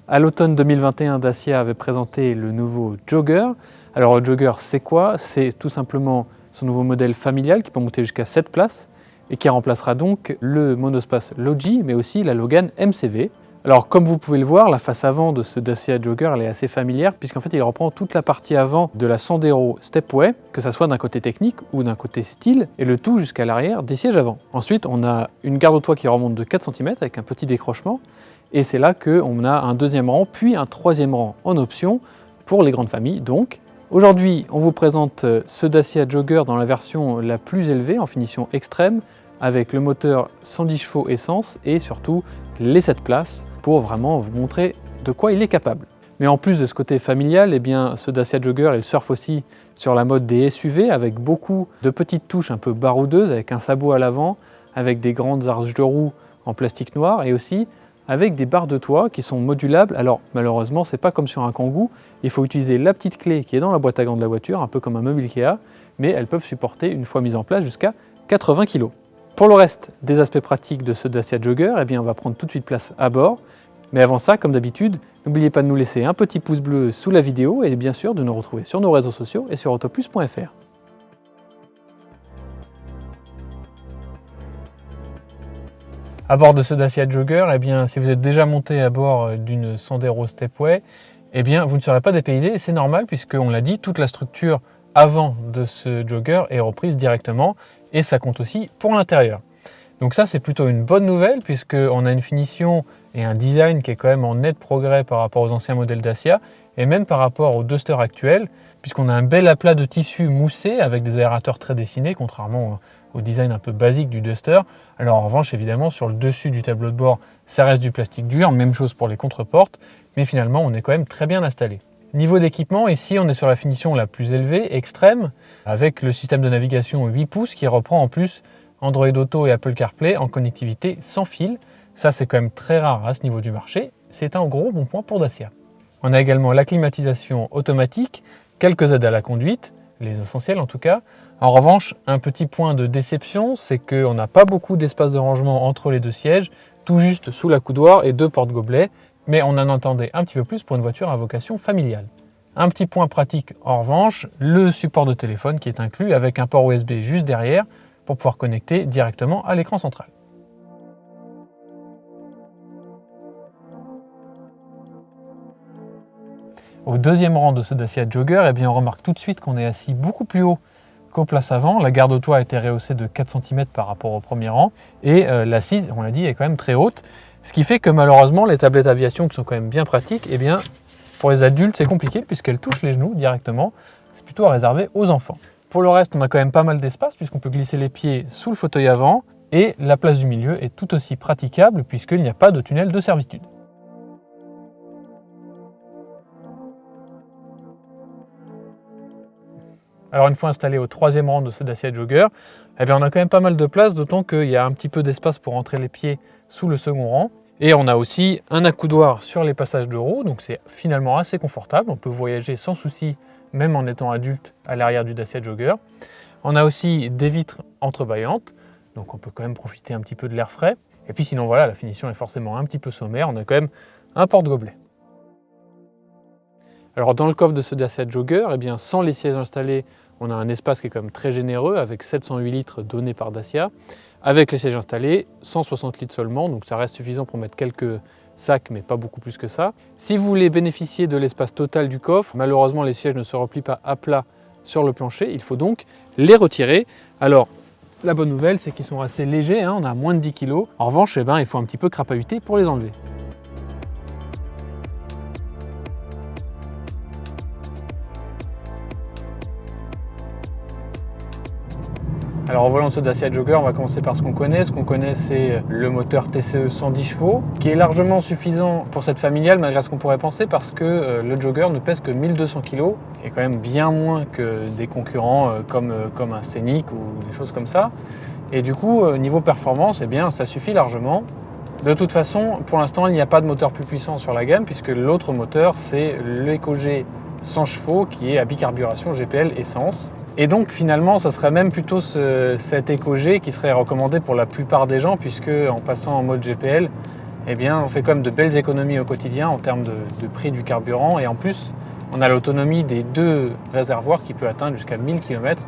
À l'automne 2021, Dacia avait présenté le nouveau Jogger. Alors le Jogger, c'est quoi? C'est tout simplement son nouveau modèle familial qui peut monter jusqu'à 7 places et qui remplacera donc le monospace Logi, mais aussi la Logan MCV. Alors comme vous pouvez le voir, la face avant de ce Dacia Jogger elle est assez familière puisqu'en fait il reprend toute la partie avant de la Sandero Stepway, que ce soit d'un côté technique ou d'un côté style, et le tout jusqu'à l'arrière des sièges avant. Ensuite on a une garde au toit qui remonte de 4 cm avec un petit décrochement, et c'est là qu'on a un deuxième rang puis un troisième rang en option pour les grandes familles donc. Aujourd'hui on vous présente ce Dacia Jogger dans la version la plus élevée en finition extrême, avec le moteur 110 chevaux essence et surtout les 7 places pour vraiment vous montrer de quoi il est capable. Mais en plus de ce côté familial, eh bien, ce Dacia Jogger il surfe aussi sur la mode des SUV avec beaucoup de petites touches un peu baroudeuses, avec un sabot à l'avant, avec des grandes arches de roue en plastique noir et aussi avec des barres de toit qui sont modulables. Alors malheureusement c'est pas comme sur un Kangoo, il faut utiliser la petite clé qui est dans la boîte à gants de la voiture, un peu comme un meuble Ikea, mais elles peuvent supporter une fois mises en place jusqu'à 80 kg. Pour le reste des aspects pratiques de ce Dacia Jogger, eh bien on va prendre tout de suite place à bord. Mais avant ça, comme d'habitude, n'oubliez pas de nous laisser un petit pouce bleu sous la vidéo et bien sûr de nous retrouver sur nos réseaux sociaux et sur autoplus.fr. À bord de ce Dacia Jogger, eh bien, si vous êtes déjà monté à bord d'une Sandero Stepway, eh bien, vous ne serez pas dépaysé et c'est normal puisqu'on l'a dit, toute la structure avant de ce Jogger est reprise directement et ça compte aussi pour l'intérieur. Donc ça c'est plutôt une bonne nouvelle puisqu'on a une finition et un design qui est quand même en net progrès par rapport aux anciens modèles Dacia et même par rapport aux Duster actuels puisqu'on a un bel aplat de tissu moussé avec des aérateurs très dessinés contrairement au design un peu basique du Duster. Alors en revanche évidemment sur le dessus du tableau de bord ça reste du plastique dur, même chose pour les contreportes, mais finalement on est quand même très bien installé. Niveau d'équipement, ici on est sur la finition la plus élevée, extrême, avec le système de navigation 8 pouces qui reprend en plus Android Auto et Apple CarPlay en connectivité sans fil. Ça c'est quand même très rare à ce niveau du marché, c'est un gros bon point pour Dacia. On a également la climatisation automatique, quelques aides à la conduite, les essentiels en tout cas. En revanche, un petit point de déception, c'est qu'on n'a pas beaucoup d'espace de rangement entre les deux sièges, tout juste sous la coudoir et 2 porte-gobelets, mais on en attendait un petit peu plus pour une voiture à vocation familiale. Un petit point pratique en revanche, le support de téléphone qui est inclus avec un port USB juste derrière pour pouvoir connecter directement à l'écran central. Au deuxième rang de ce Dacia Jogger, eh bien on remarque tout de suite qu'on est assis beaucoup plus haut qu'aux places avant. La garde au toit a été rehaussée de 4 cm par rapport au premier rang et l'assise, on l'a dit, est quand même très haute. Ce qui fait que malheureusement les tablettes aviation qui sont quand même bien pratiques, eh bien pour les adultes c'est compliqué puisqu'elles touchent les genoux directement. C'est plutôt à réserver aux enfants. Pour le reste on a quand même pas mal d'espace puisqu'on peut glisser les pieds sous le fauteuil avant et la place du milieu est tout aussi praticable puisqu'il n'y a pas de tunnel de servitude. Alors une fois installé au troisième rang de ce Dacia Jogger, eh bien on a quand même pas mal de place, d'autant qu'il y a un petit peu d'espace pour entrer les pieds sous le second rang. Et on a aussi un accoudoir sur les passages de roues, donc c'est finalement assez confortable. On peut voyager sans souci, même en étant adulte, à l'arrière du Dacia Jogger. On a aussi des vitres entrebâillantes, donc on peut quand même profiter un petit peu de l'air frais. Et puis sinon voilà, la finition est forcément un petit peu sommaire, on a quand même un porte-gobelet. Alors dans le coffre de ce Dacia Jogger, eh bien, sans les sièges installés, on a un espace qui est quand même très généreux avec 708 litres donnés par Dacia. Avec les sièges installés, 160 litres seulement, donc ça reste suffisant pour mettre quelques sacs, mais pas beaucoup plus que ça. Si vous voulez bénéficier de l'espace total du coffre, malheureusement les sièges ne se replient pas à plat sur le plancher, il faut donc les retirer. Alors la bonne nouvelle, c'est qu'ils sont assez légers, on a moins de 10 kg. En revanche, eh ben, il faut un petit peu crapahuter pour les enlever. Alors en volant ce Dacia Jogger, on va commencer par ce qu'on connaît. Ce qu'on connaît, c'est le moteur TCE 110 chevaux, qui est largement suffisant pour cette familiale, malgré ce qu'on pourrait penser, parce que le Jogger ne pèse que 1200 kg, et quand même bien moins que des concurrents comme un Scénic ou des choses comme ça. Et du coup, niveau performance, eh bien, ça suffit largement. De toute façon, pour l'instant, il n'y a pas de moteur plus puissant sur la gamme, puisque l'autre moteur, c'est l'EcoG 100 chevaux, qui est à bicarburation GPL essence. Et donc finalement, ça serait même plutôt cet EcoG qui serait recommandé pour la plupart des gens, puisque en passant en mode GPL, eh bien, on fait quand même de belles économies au quotidien en termes de prix du carburant. Et en plus, on a l'autonomie des 2 réservoirs qui peut atteindre jusqu'à 1000 km.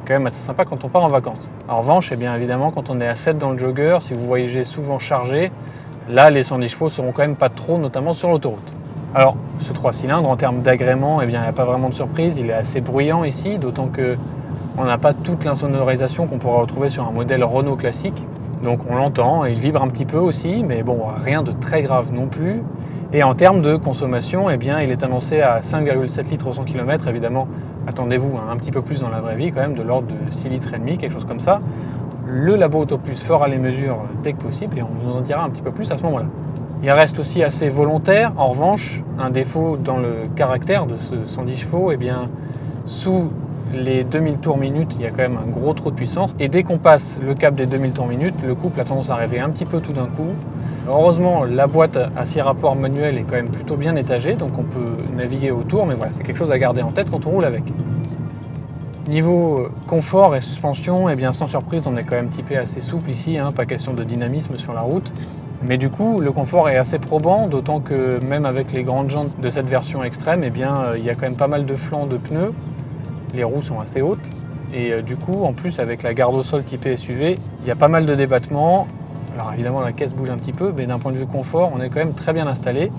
Quand même assez sympa quand on part en vacances. En revanche, eh bien, évidemment, quand on est à 7 dans le Jogger, si vous voyagez souvent chargé, là, les 110 chevaux seront quand même pas trop, notamment sur l'autoroute. Alors, ce 3 cylindres, en termes d'agrément, eh bien, il n'y a pas vraiment de surprise. Il est assez bruyant ici, d'autant qu'on n'a pas toute l'insonorisation qu'on pourra retrouver sur un modèle Renault classique. Donc on l'entend, il vibre un petit peu aussi, mais bon, rien de très grave non plus. Et en termes de consommation, eh bien, il est annoncé à 5,7 litres au 100 km. Évidemment, attendez-vous un petit peu plus dans la vraie vie quand même, de l'ordre de 6 litres et demi, quelque chose comme ça. Le labo AutoPlus fera les mesures dès que possible et on vous en dira un petit peu plus à ce moment-là. Il reste aussi assez volontaire. En revanche, un défaut dans le caractère de ce 110 chevaux, eh bien, sous les 2000 tours minute, il y a quand même un gros trou de puissance. Et dès qu'on passe le cap des 2000 tours minute, le couple a tendance à rêver un petit peu tout d'un coup. Heureusement, la boîte à 6 rapports manuels est quand même plutôt bien étagée, donc on peut naviguer autour, mais voilà, c'est quelque chose à garder en tête quand on roule avec. Niveau confort et suspension, eh bien, sans surprise, on est quand même typé assez souple ici, pas question de dynamisme sur la route. Mais du coup, le confort est assez probant, d'autant que même avec les grandes jantes de cette version extrême, eh bien, il y a quand même pas mal de flancs de pneus. Les roues sont assez hautes et du coup, en plus avec la garde au sol typée SUV, il y a pas mal de débattements. Alors évidemment, la caisse bouge un petit peu, mais d'un point de vue confort, on est quand même très bien installé.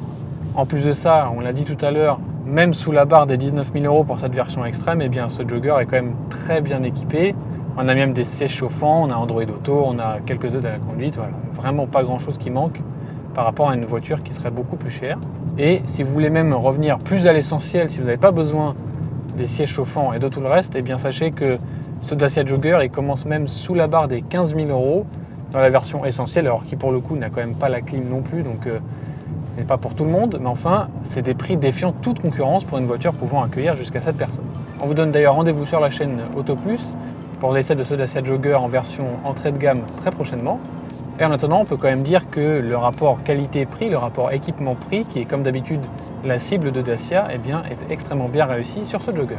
En plus de ça, on l'a dit tout à l'heure, même sous la barre des 19 000 € pour cette version extrême, eh bien, ce Jogger est quand même très bien équipé. On a même des sièges chauffants, on a Android Auto, on a quelques aides à la conduite, voilà. Vraiment pas grand chose qui manque par rapport à une voiture qui serait beaucoup plus chère. Et si vous voulez même revenir plus à l'essentiel, si vous n'avez pas besoin des sièges chauffants et de tout le reste, eh bien sachez que ce Dacia Jogger, il commence même sous la barre des 15 000 € dans la version essentielle, alors qui pour le coup n'a quand même pas la clim non plus, donc n'est pas pour tout le monde, mais enfin, c'est des prix défiant toute concurrence pour une voiture pouvant accueillir jusqu'à 7 personnes. On vous donne d'ailleurs rendez-vous sur la chaîne AutoPlus pour l'essai de ce Dacia Jogger en version entrée de gamme très prochainement. Et en attendant, on peut quand même dire que le rapport qualité-prix, le rapport équipement-prix, qui est comme d'habitude la cible de Dacia, eh bien, est extrêmement bien réussi sur ce Jogger.